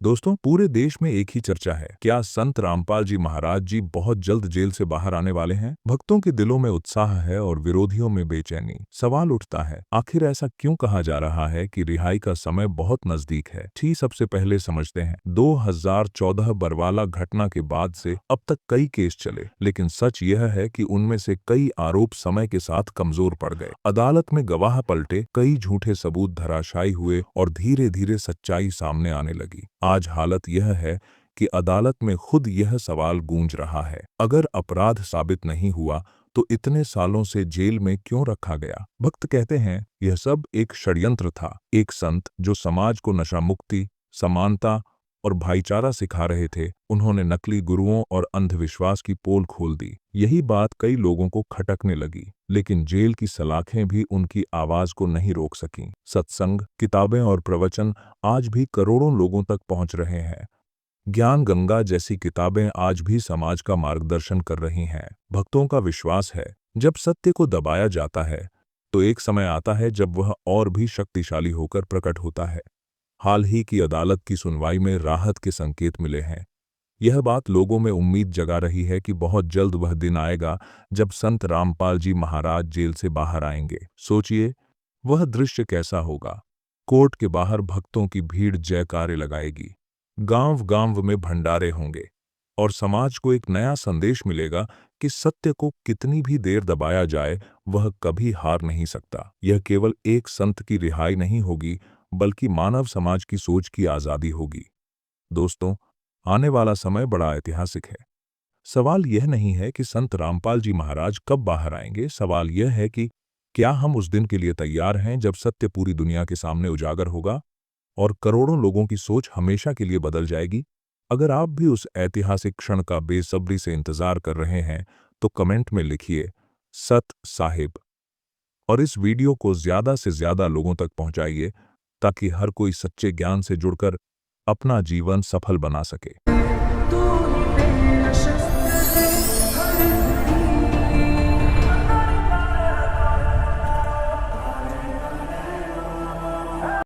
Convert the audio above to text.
दोस्तों, पूरे देश में एक ही चर्चा है, क्या संत रामपाल जी महाराज जी बहुत जल्द जेल से बाहर आने वाले हैं? भक्तों के दिलों में उत्साह है और विरोधियों में बेचैनी। सवाल उठता है, आखिर ऐसा क्यों कहा जा रहा है कि रिहाई का समय बहुत नजदीक है? ठीक, सबसे पहले समझते हैं, 2014 बरवाला घटना के बाद से अब तक कई केस चले, लेकिन सच यह है कि उनमें से कई आरोप समय के साथ कमजोर पड़ गए। अदालत में गवाह पलटे, कई झूठे सबूत धराशायी हुए और धीरे धीरे सच्चाई सामने आने लगी। आज हालत यह है कि अदालत में खुद यह सवाल गूंज रहा है, अगर अपराध साबित नहीं हुआ तो इतने सालों से जेल में क्यों रखा गया? भक्त कहते हैं, यह सब एक षड्यंत्र था। एक संत जो समाज को नशा मुक्ति, समानता और भाईचारा सिखा रहे थे, उन्होंने नकली गुरुओं और अंधविश्वास की पोल खोल दी। यही बात कई लोगों को खटकने लगी, लेकिन जेल की सलाखें भी उनकी आवाज को नहीं रोक सकीं। सत्संग, किताबें और प्रवचन आज भी करोड़ों लोगों तक पहुंच रहे हैं। ज्ञान गंगा जैसी किताबें आज भी समाज का मार्गदर्शन कर रही हैं। भक्तों का विश्वास है, जब सत्य को दबाया जाता है तो एक समय आता है जब वह और भी शक्तिशाली होकर प्रकट होता है। हाल ही की अदालत की सुनवाई में राहत के संकेत मिले हैं। यह बात लोगों में उम्मीद जगा रही है कि बहुत जल्द वह दिन आएगा जब संत रामपाल जी महाराज जेल से बाहर आएंगे। सोचिए, वह दृश्य कैसा होगा। कोर्ट के बाहर भक्तों की भीड़ जयकारे लगाएगी, गांव-गांव में भंडारे होंगे और समाज को एक नया संदेश मिलेगा कि सत्य को कितनी भी देर दबाया जाए, वह कभी हार नहीं सकता। यह केवल एक संत की रिहाई नहीं होगी, बल्कि मानव समाज की सोच की आज़ादी होगी। दोस्तों, आने वाला समय बड़ा ऐतिहासिक है। सवाल यह नहीं है कि संत रामपाल जी महाराज कब बाहर आएंगे, सवाल यह है कि क्या हम उस दिन के लिए तैयार हैं जब सत्य पूरी दुनिया के सामने उजागर होगा और करोड़ों लोगों की सोच हमेशा के लिए बदल जाएगी। अगर आप भी उस ऐतिहासिक क्षण का बेसब्री से इंतजार कर रहे हैं, तो कमेंट में लिखिए सत साहिब और इस वीडियो को ज़्यादा से ज़्यादा लोगों तक पहुंचाइए ताकि हर कोई सच्चे ज्ञान से जुड़कर अपना जीवन सफल बना सके।